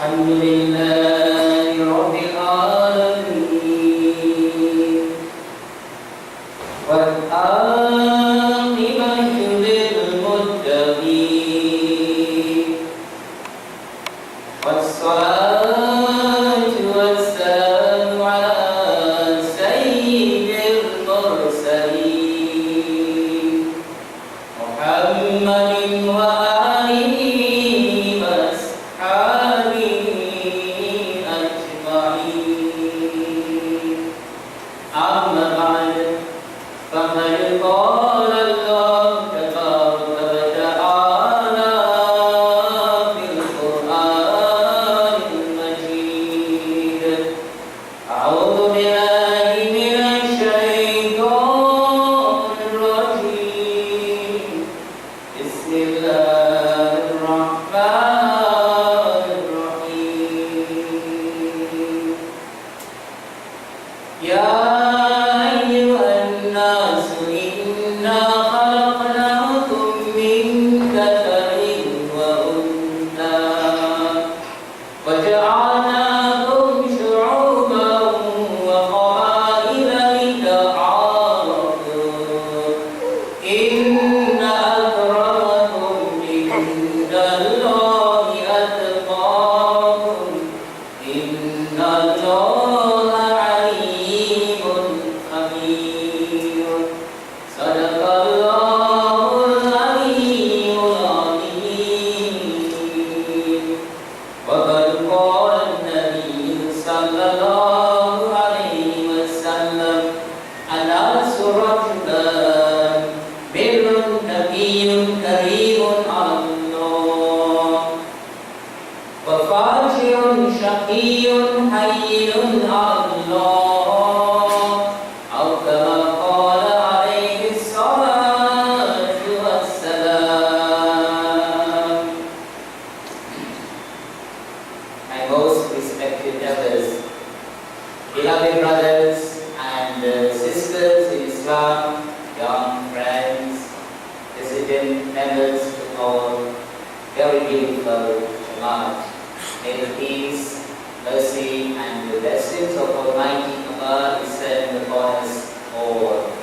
الحمد لله رب العالمين والعاقبة للمتقين والصلاة والسلام على سيد المرسلين محمد وآله وأصحابه أجمعين أما بعد فقد قال الله تبارك وتعالى في القرآن المجيد أعوذ بالله من الشيطان الرجيم بسم الله الرحمن الرحيم يا أيها الناس إنا خلقناكم من ذكر وأنثى وجعلناكم شعوبا وقبائل لتعارفوا إن أكرمكم عند الله أتقاكم إن الله عليم خبير صدق الله العلي العظيم وقد قال النبي صلى الله عليه وسلم الناس رجلان بر نبي كريم على الله وفاجر شقي حين على الله أو كما قال عليه الصلاة والسلام. My most respected elders, beloved brothers and sisters in Islam, young friends, resident members of our very beautiful Jamaat, may the peace, mercy and the blessings of Almighty Allah descend upon us all.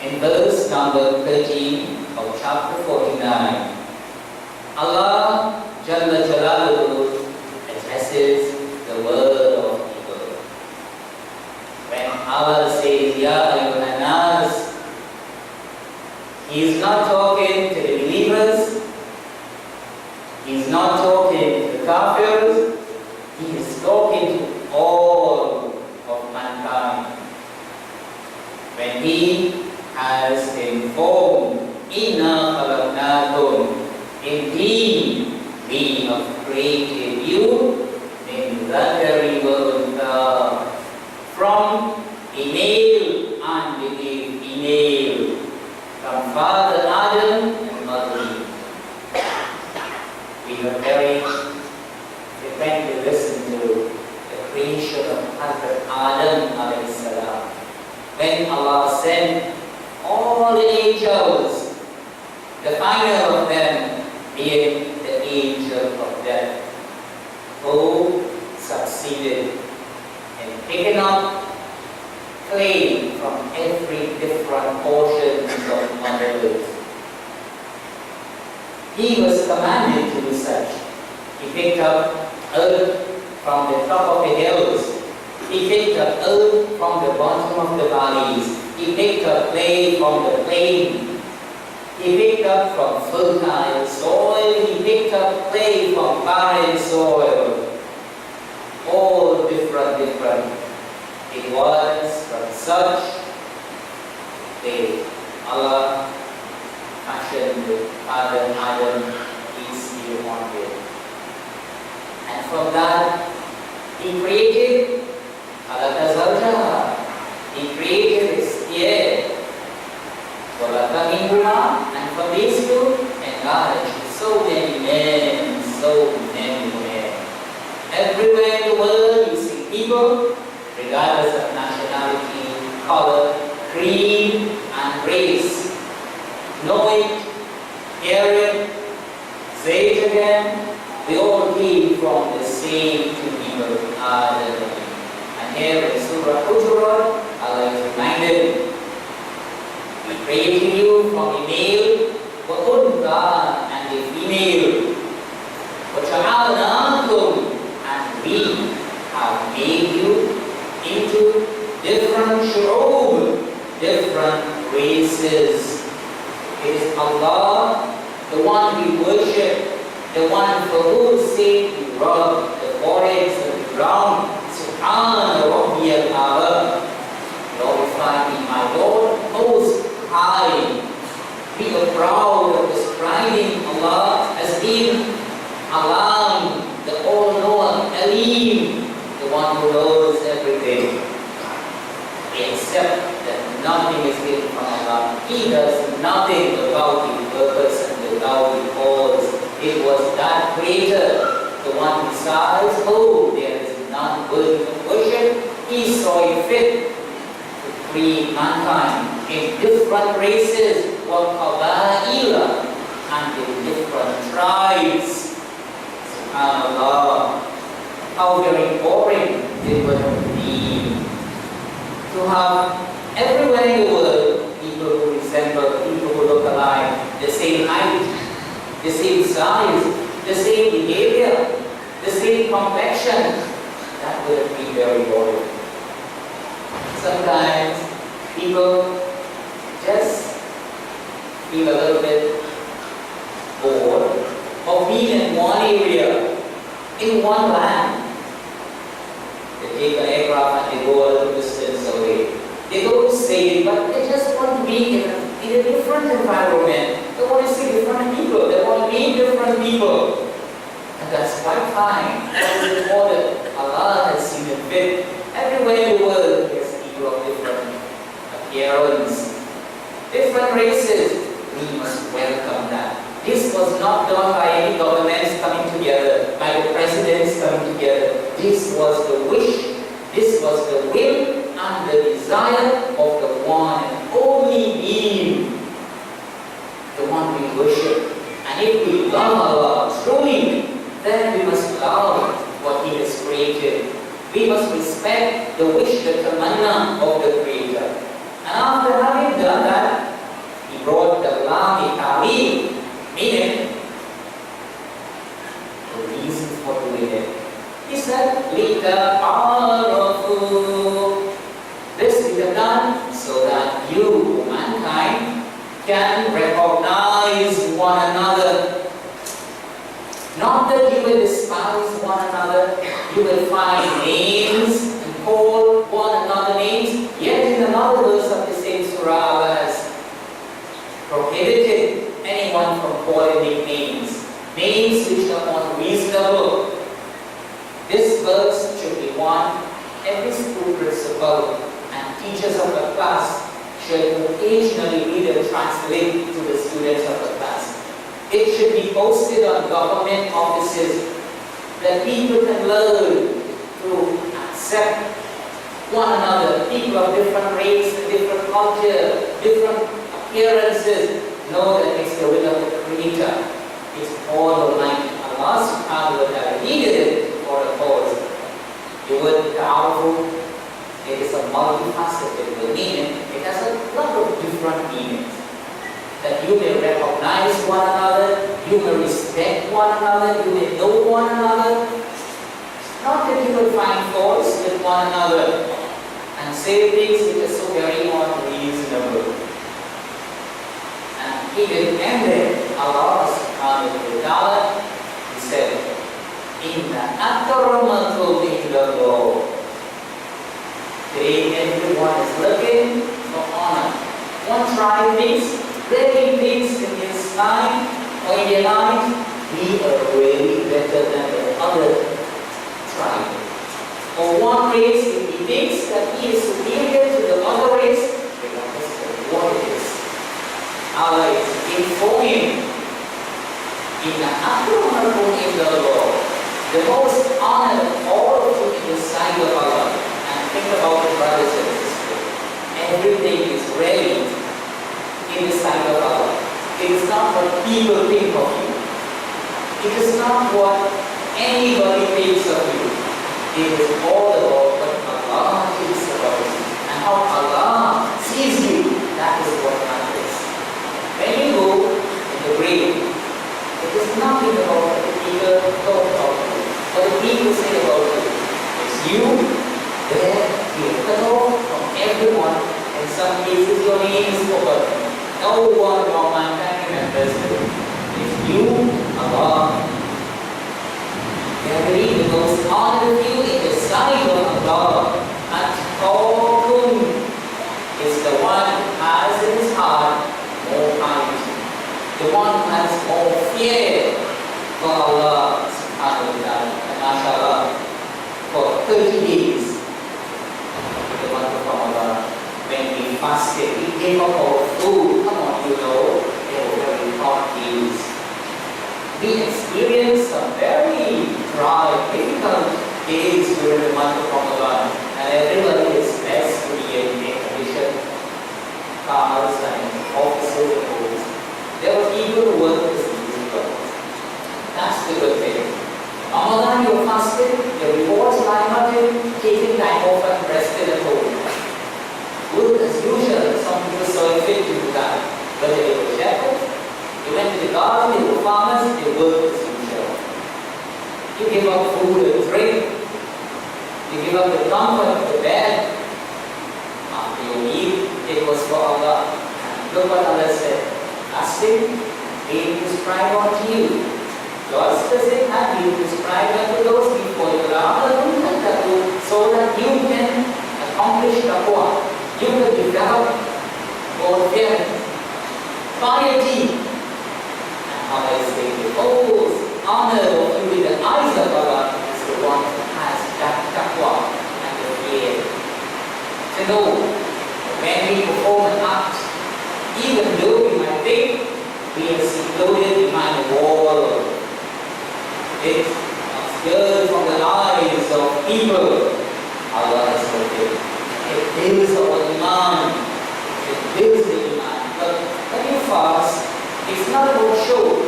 In verse number 13 of chapter 49, Allah Jalla Jalaluhu addresses the word of people. When Allah says, Ya ayyuhan nas, He is not talking to the believers, He is not talking to the kafirs, He is talking to all of mankind. When He has informed, Inna khalaqnakum, indeed we have created you min dhakari wa untha, from a male and a female, from Father Adam and Mother Eve. We have very frequently listened to the creation of Hazrat Adam alayhi salam. When Allah sent all the angels, the final of them being the angel of death, who succeeded in picking up clay from every different portions of Mother Earth. He was commanded to do such. He picked up earth from the top of the hills. He picked up earth from the bottom of the valleys. He picked up clay from the plain. He picked up from fertile soil. He picked up clay from barren soil. All different. It was from such Allah fashioned Father Adam, peace be upon him. And from that, He created khalaqa zawjaha. He created his ear. And from these two, enlarged so many men. Everywhere in the world you see people, regardless of nationality, color, creed, and race. Know it, hear it, say it again. them, we all came from the same communal Adam. And here in Surah Hujurat, Allah is reminded, we created you from a male, وَأُنْثَى, and a female. وَجَعَلْنَاكُمْ, and we have made you into different shu'ub, different races. It is Allah, the one we worship, the one for whose sake we rub the foreheads and the ground. Subhana Rabbiyal A'la. Glorify me, my Lord, most high. We are proud of describing Allah as being Alam, the all-knower, Alim, the one who knows everything. We accept that nothing is hidden from Allah. He does nothing without the purpose and without the cause. It was that Creator, the one who decides, oh, there is none worthy of worship. He saw it fit to create mankind in different races, وَقَبَائِلَ, and in different tribes. SubhanAllah, how very boring it would be to have everywhere in the world people who resemble, people who look alike, the same height, the same size, the same behavior, the same complexion. That would be very boring. Sometimes people just feel a little bit bored of being in one area, in one land. They take an aircraft and they go a little distance away. They don't say it, but they just want to be in a different environment. They want to see different people. They want to meet different people. And that's quite fine. That is important. Allah has seen it fit. Everywhere in the world, there's people of different appearance, different races. We must welcome that. This was not done by any governments coming together, by the presidents coming together. This was the wish, this was the will and the desire of the one and only being, the one we worship. And if we love Allah truly, then we must love what He has created. We must respect the wish, the tamanna of the Creator. And after having done that, He brought the lam ta'wil, meaning the reason for doing it. He said, لِتَعَارَفُوا. This we have done so that you, mankind, can recognize one another. Not that you will despise one another, you will find names and call one another names. Yet in another verse of the same surah, Allah has prohibited anyone from calling nicknames, names which are unreasonable. This verse should be one every school principal and teachers of the class should occasionally read and translate to the students of the class. It should be posted on government offices that people can learn to accept one another, people of different race, different culture, different appearances. Know that it's the will of the Creator. It's all Almighty Allah subhanahu wa ta'ala. He did it for a cause. The word ta'awuf, it is a multifaceted meaning. It has a lot of different meanings. That you may recognize one another, you may respect one another, you may know one another. Not that you will find faults with one another and say things which are so very unreasonable. And even ended Allah subhanahu wa ta'ala, He said, Inna akramakum indallah. Today everyone is looking for honor. One tribe thinks, really thinks in his mind or in their mind, we are really better than the other tribe. Or one race, if he thinks that he is superior to the other race, regardless of what it is. Allah is informing in the akramakum indallah, the most honor of all of you in the sight of Allah. And think about the brothers and sisters. Everything is ready in the sight of Allah. It is not what people think of you. It is not what anybody thinks of you. It is all about what Allah thinks about you and how Allah sees you. That is what matters. When you go in the grave, it is nothing about what the people talk about you, what the people say about you. It's you there, you are cut off from everyone. In some cases, your name is forgotten. No one of mankind remembers you. It's you, Allah. Verily, the most honored you in the sight of Allah. At-Taqun is the one who has in his heart more piety. The one who has more fear for Allah subhanahu wa ta'ala. And mashallah, for 30 days, the month of Ramadan, when we fasted, we gave up our food. Come on, you know, they were very hot days. We experienced some very dry, difficult days during the month of Ramadan, and everybody is blessed to be in air conditioned cars and offices and homes. There were people who worked as musical. That's the good thing. Ramadan, you fasted, the rewards lie not in taking time off and rested at home. Good as usual, some people saw it fit to do that. But they were shepherds, they went to the garden, they were farmers, they worked as usual. You give up food and drink, you give up the comfort of the bed. After you eat, it was for Allah. And look what Allah said. Fasting being prescribed unto you. God specific had been prescribed unto those before you, so that you can accomplish taqwa. You can develop forbearance, piety. And Allah is saying, the most honor of you in the eyes of Allah is the one who has that taqwa and the fear. To know when we perform an act, even though we might think we are secluded behind a wall, it obscured from the eyes of people. Allah is okay. It builds our iman. It builds the iman. But when you fast, it's not about show.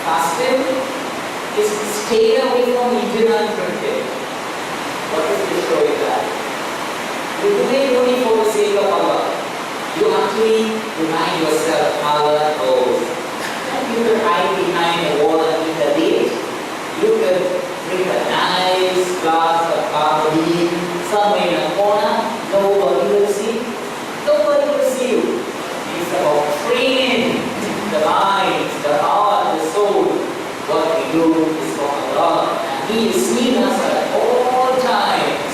Fasting is staying away from eating and drinking. What is the show in that? You do it only for the sake of Allah. You actually remind yourself, Allah knows. You could hide behind a wall and eat a date. You could drink a nice glass of coffee somewhere in a corner. Nobody will see. Nobody will see you. It's about training the mind, the heart, the soul. What we do is for Allah. And He is seeing us at all times.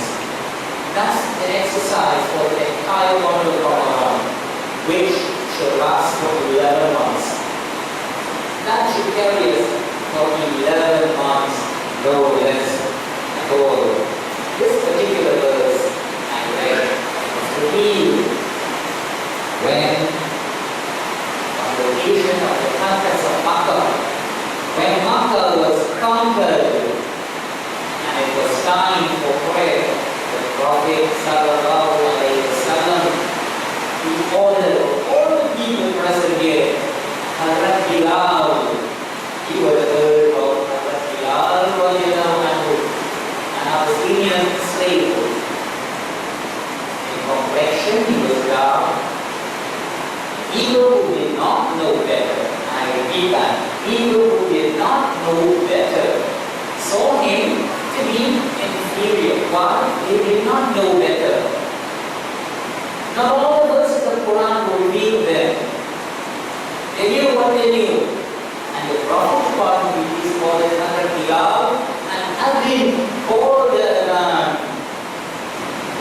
That's the exercise for the entire month of Ramadan, which should last for 11 months. That should carry us for 11 months, no less at all. This particular verse I read was revealed when, on the occasion of the conquest of Makkah, when Makkah was conquered and it was time for prayer, the Prophet sallallahu alaihi wasallam, he ordered all the people present here, Hazrat Bilal, he was heard of Hazrat Bilal an Abyssinian slave. In complexion, he was dark. People who did not know better, I repeat that, people who did not know better saw him to be inferior. Why? They did not know better. Not all the verses of Quran were revealed them. They knew what they knew. And the Prophet called these called Hazrat Bilal and Adin called the Adhan.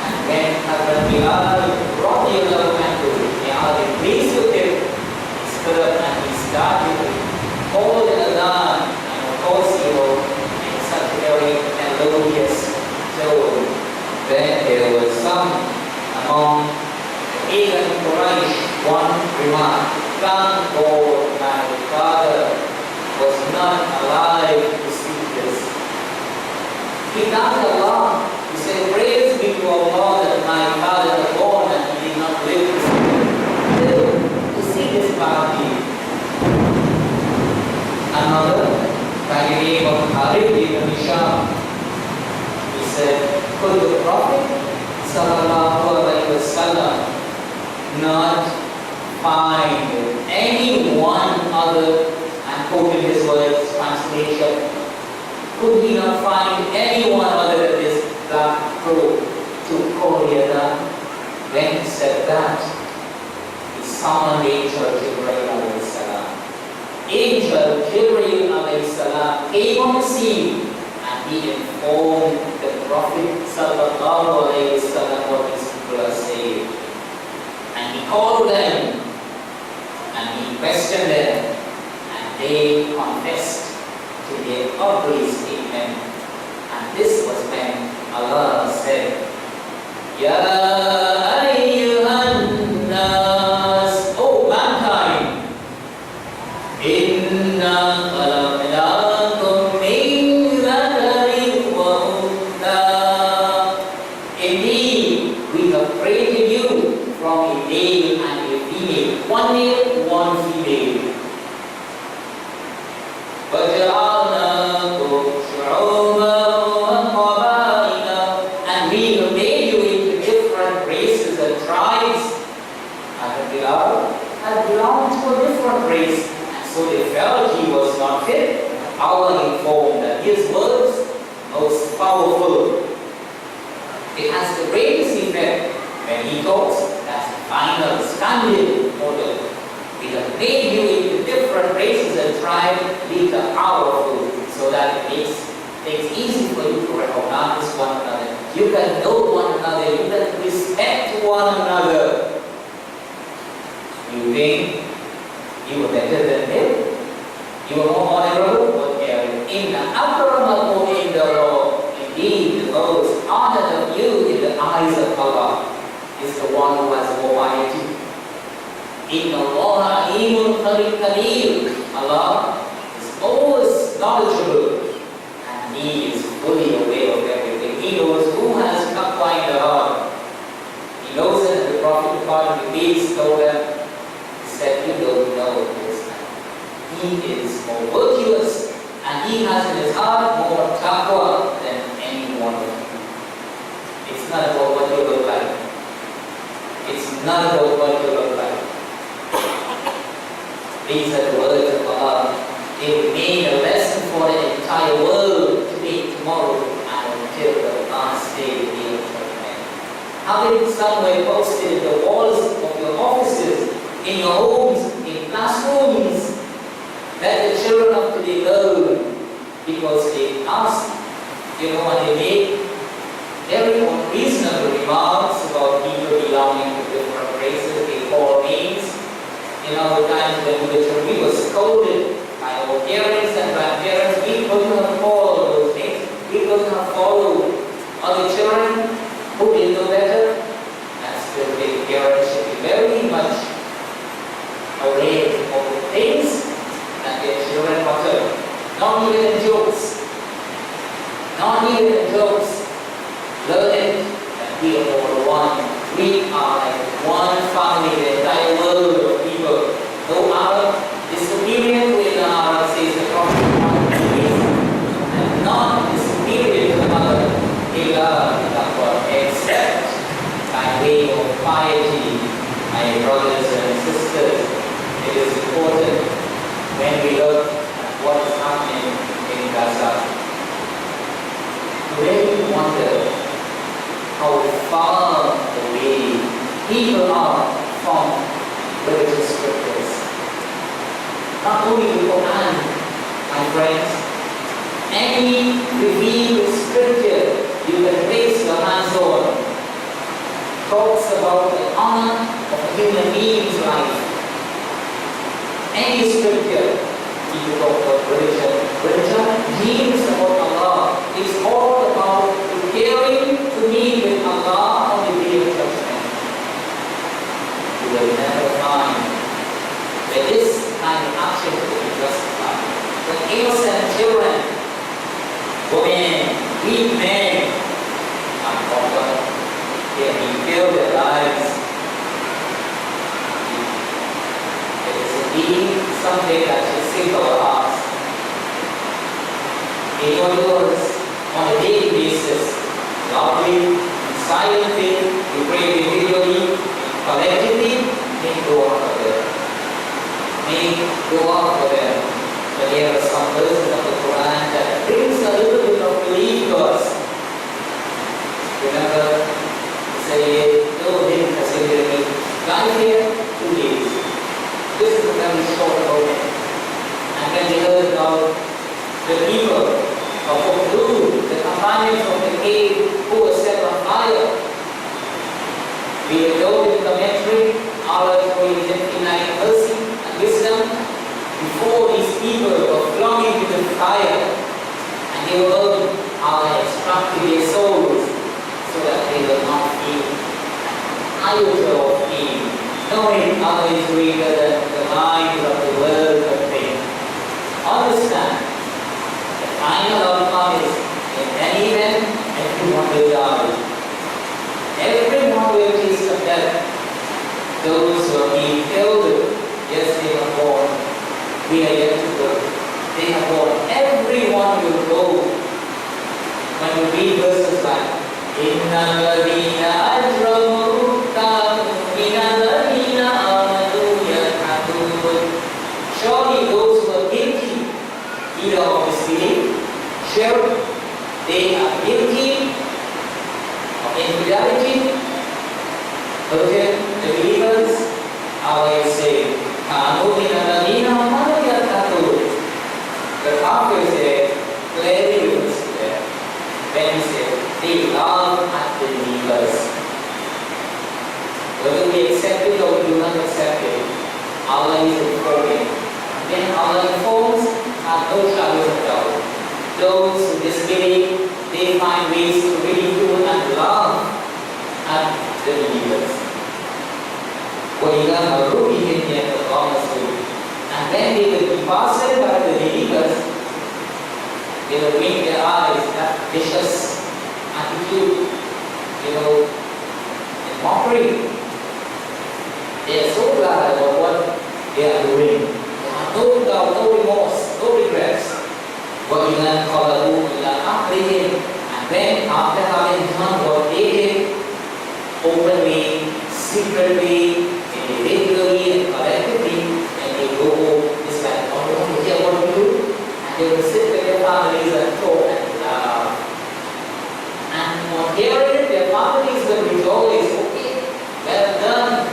And when Hazrat Bilal brought the Adhan to may Allah be pleased with him, he stood up and he started to call the Adhan. And of course he was in such a very melodious tone. Then there was some among the pagan Quraysh, one remarked, "Thank God my father was not alive to see this." He thanked Allah. He said, "Praise be to Allah that my father was born and he did not live to see this party." another by the name of Arif ibn Hisham. He said, could the Prophet sallallahu alaihi wasallam not find any one other, and quoting his words, translation, could he not find anyone other than this black crow to call here down? When he said that, he summoned Angel Jibreel alayhi salam. Angel Jibreel alayhi salam came on the scene and he informed the Prophet sallallahu alayhi wasallam what these people are saying. And he called them and he questioned them, and they confessed to their ugly statement. And this was when Allah said, Ya ayyuhan nas, O mankind, inna khalaqnakum min dhakarin wa untha. Indeed, we have created you from a male and a female, one male, one female. And we have made you into different races and tribes. And Bilal had belonged to a different race, and so they felt he was not fit. Allah informed that his words most powerful. It has the greatest effect when he talks. That's the final standing order. We have made you into different races and tribes, which are powerful, so that it makes things easy for you to recognize one another. You can know one another, you can respect one another. You think you were better than them? You were more honorable? Okay. In the akramakum in the law, indeed the most honored of you in the eyes of Allah is the one who has more piety. Inna Allah alimun qadir. Allah is always knowledgeable and He is fully aware of everything. He knows who has taqwa in the heart. He knows it. The Prophet Muhammad peace told them, he said, you don't know this man. He is more virtuous and he has in his heart more taqwa than any one of you. It's not about what you look like. It's not about what you look like. These are the words of Allah. They remain a lesson for the entire world today, tomorrow, and until the last day of the judgment. How many somewhere posted in the walls of your offices, in your homes, in classrooms, that the children of today learn, because they ask, and they make very unreasonable remarks about people belonging to different races. They call names. In our times when we were scolded by our parents and grandparents, we couldn't have followed those things. We couldn't have followed other children who didn't know better. And still the parents should be very much aware of the things that their children utter. Not even in jokes. Not even in jokes. Learn it that we are all one. We are like one family, the entire world of people. No Arab is superior to the Arab, says the Prophet Muhammad, and not is superior to another, except by way of piety. My brothers and sisters, it is important when we look at what is happening in Gaza to really wonder how far away people are from religious scriptures. Not only the Quran, my friends, any revealed scripture you can place your hands on talks about the honor of a human being's life. Any scripture, you talk about religion. Religion means about Allah. It's all about preparing to meet with Allah on the day of judgment. You will never find that this kind of action will be justified. When innocent children, women, weak men are caught, they have been filled their lives. It is indeed something that should sink our hearts. in your doors on a daily basis, loudly, silently, you pray individually, collectively, may go out for them. May go out for them. But there are some verses of the Quran that brings a little bit of relief to us. Remember, say, no, they consider me. Life here, 2 days. This is a very short moment. And when we heard about the people of Khutba, the companions of the cave who were set on fire, we are told in the commentary, Allah showing infinite mercy and wisdom, before these people were flung into the fire and they were burning, Allah instructed their souls so that they will not feel an iota of pain, knowing Allah is greater than the minds of the world of things. Understand, the final outcome is, in any event, everyone will die. Everyone will taste of death. Those who are being killed, yes, they were born. We are yet to go. They are born. Everyone will go. When you read verses like, Inna alladhina ajramu kanu min alladhina amanu yadhakun. Surely those who are guilty, either of disbelief, shirk, they are guilty of infidelity. But the believers, Allah is saying, Kanu min alladhina amanu yadhakun. The Prophet said, clearly we will see that. When he said, they love at the believers. Whether we accept it or we do not accept it, Allah is informing. When Allah informs, have no shadows of doubt. Those who disbelieve, they find ways to ridicule and love at the believers. وَإِذَا مَرُّوا بِهِمْ يَتَغَامَزُونَ. And when they will be passed by the believers, they will wink their eyes at vicious attitude, in mockery. They are so glad about what they are doing. They have no doubt, no remorse, no regrets. وَإِذَا انْقَلَبُوا إِلَىٰ أَهْلِهِمْ. And then, after having done what they did, openly, secretly, individually, and collectively, and they go home, it's like, oh, you want to hear what we do? And they will sit with their families and talk and laugh. And on hearing it, their families will rejoice. Okay, well done.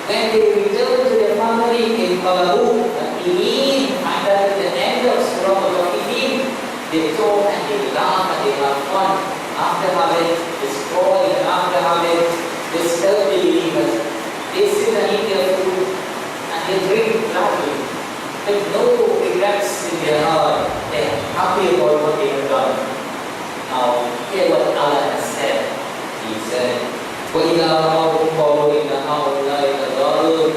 When they return to their family in Qalabu, find that at the end of Surah Al-Mu'mineen, they talk and they laugh and they have fun. After having destroyed and after having disturbed the believers, they sit and eat their food and they drink gladly. With no regrets in their heart. They are happy about what they have done. Now, hear what Allah has said. He said, وَإِذَا رَأَوْهُمْ قَالُوا إِنَّ هَؤُلَاءِ لَضَالُّونَ.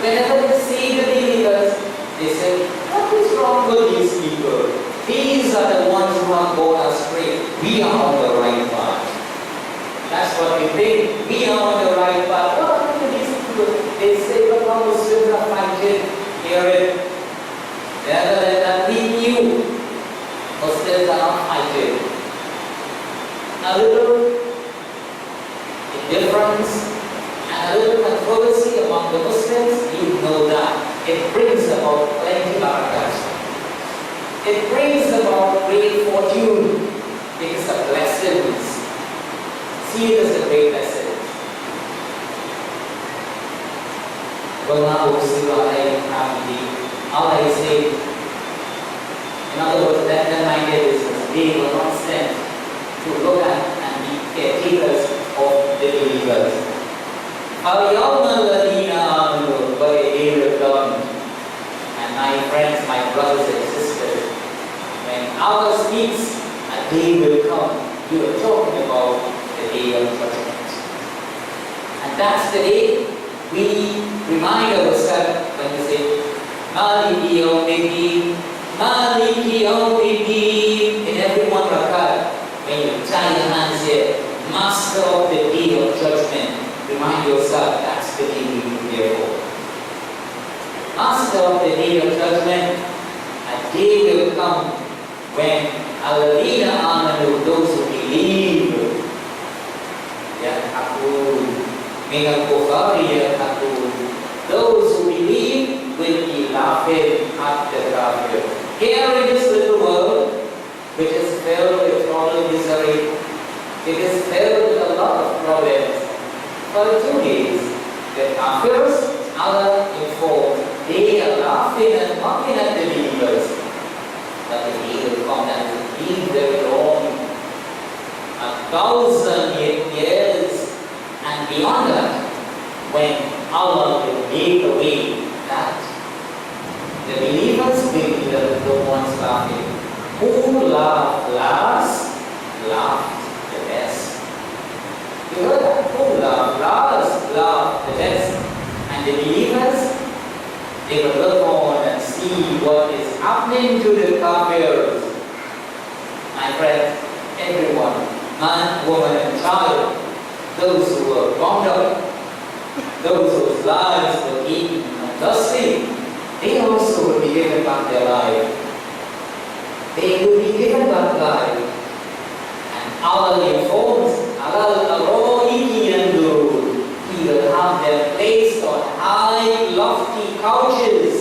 Whenever they see the believers, they say, what is wrong with these people? These are the ones who have gone astray. We are on the right path. That's what we think. We are on the right path. What happened to these people? They say, but how Muslims are fighting. Hear it. Rather than that, we knew Muslims are not fighting. A little indifference and a little controversy among the Muslims, you know that. It brings about plenty of barakat. It brings about great fortune because of blessings. See it as a great blessing. Allah is saying, in other words, that the minded business, they were not sent to look at and be caretakers of the believers. الْيَوْمَ الَّذِينَ آمَنُوا. But a day will come. And my friends, my brothers and sisters, when Allah speaks, a day will come. You are talking about the day of judgment. And that's the day we remind ourselves when we say, Maliki Yawmiddin, Maliki Yawmiddin. In every one rakat, when you tie your hands here, Master of the day of judgment, remind yourself that's the day we prepare for. Master of the day of judgment, a day will come when Alladina Amanu, those who believe, Yaqul, Minal Kufari Yaqul, those who believe will be laughing at the kafir. Here in this little world, which is filled with total misery, it is filled with a lot of problems. For 2 days, the kafirs, Allah informed, they are laughing and mocking at the believers. But the day will come that will be very long, 1,000 years and beyond that, when Allah will make a way that the believers will be the ones laughing. Who laughed last, laughed the best. You heard that? Who laughed last, laughed the best. And the believers, they will look on and see what is happening to the kafirs. My friend, everyone, man, woman, and child, those who were bound up, those whose lives were eaten and dusty, they also will be given back their life. They will be given back life. And Allah informs, Allah He will have them placed on high, lofty couches.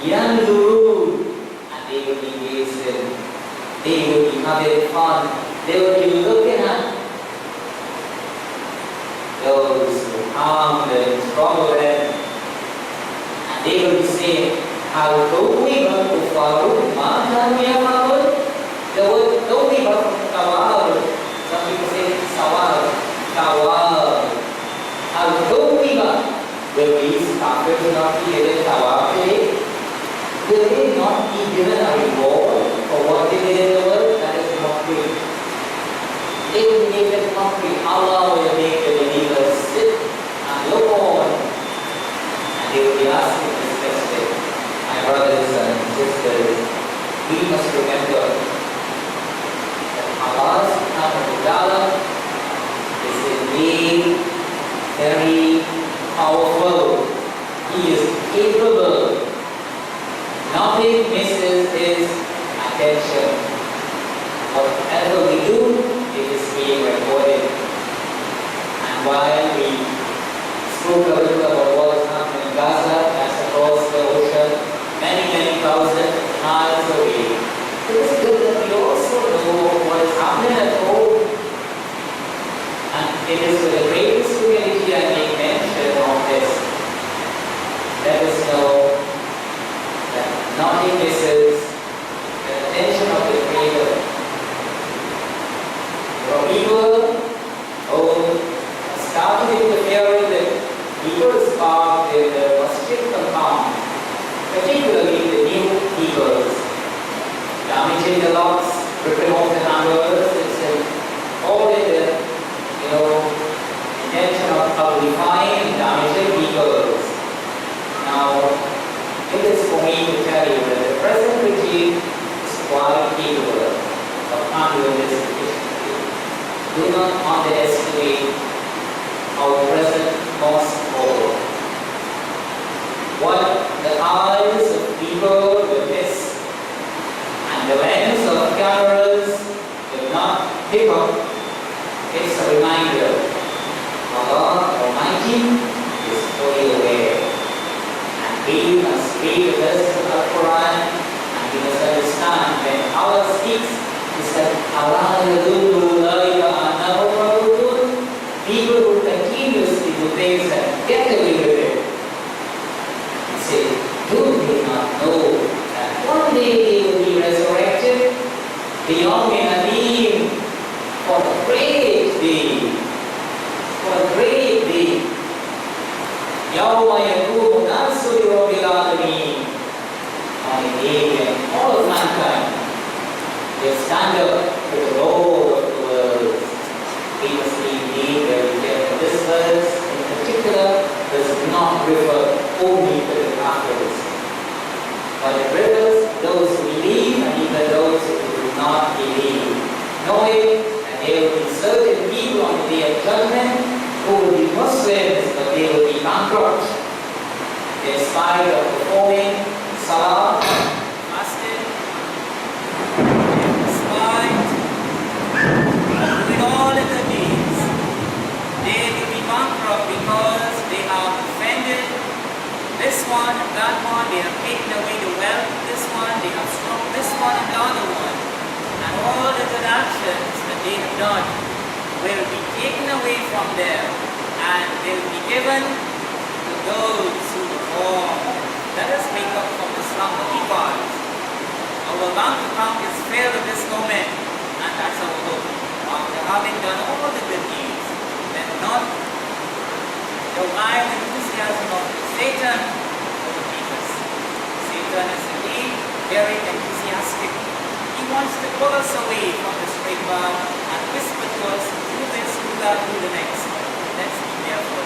Yandurun, and they will be gazing. They will be having fun. They will be looking at those who harm them, trouble them. And they will be saying, how do we want to follow? The word do we want to follow? Some people say sawal, tawal. How do we want? Will these kafirs not be given tawal today? Will they not be given a reward for what they did in the world? That is not good. They will make it mockery. Allah will make the believers sit and look on. And they will be asking this question. My brothers and sisters, we must remember that Allah subhanahu wa ta'ala is indeed very powerful. He is capable. Nothing misses his attention. Whatever we do, it is being recorded. And while we spoke a little about what is happening in Gaza, that's across the ocean, many thousand miles away, it is good that we also know what is happening at home. And it is with the greatest humility I make mention of this. Let us know that nothing misses the attention of the Creator. There are people who started interfering with people's park in the Masjid compound, particularly the new peoples, damaging the locks, ripping off the handles. It's all in the intention of uglifying and damaging peoples. Now, it is for me to tell you that the present regime is quite capable of handling this efficiently. Do not underestimate our present mosque hall. What the eyes of people will miss and the lens of cameras will not pick up, it's a reminder. Allah Almighty is fully aware. And we must read the verses of the Quran and we must understand when Allah speaks, He said, Allah yadullu ulaika annahum mawjudun. People who continuously do things and get away with it. He said, do they not know that one day they will be resurrected beyond Nadim for the great day? For a great day. Yawma yakumu nasu li rabbil alamin. On a day when all of mankind will stand up to the Lord of the world. We must be indeed very careful. This verse in particular does not refer only to the Kafirs, but it refers those who believe and even those who do not believe, knowing that there will be certain people on the day of judgment who will be Muslims, but they will be bankrupt in spite of performing salah, fasting, actions that they have done will be taken away from them and they will be given to those who perform. Let us make up from the slumber equals. Our bank account is filled at this moment, and that's our hope. After having done all the good deeds, then not the wild enthusiasm of Satan overtake us. Satan is indeed very enthusiastic. He wants to pull us away from the straight path and whisper to us, do this, do that, do the next. Let's be careful.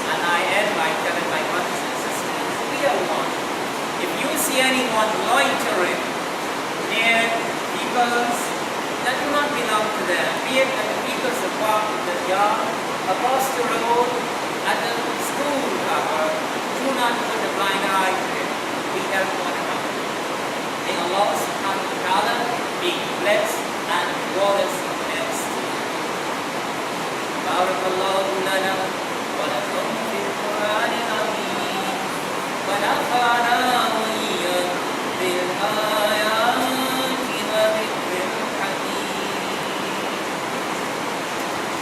And I end by telling my brothers and sisters, we are one. If you see anyone loitering near vehicles that do not belong to them, be it that the vehicles are parked in the yard, across the road, at the school tower, do not put a blind eye to it. We help one another. May Allah subhanahu wa ta'ala be blessed and reward us next. Barakallahu lana wa lakum fil Qur'anil Azim wa nafa'ana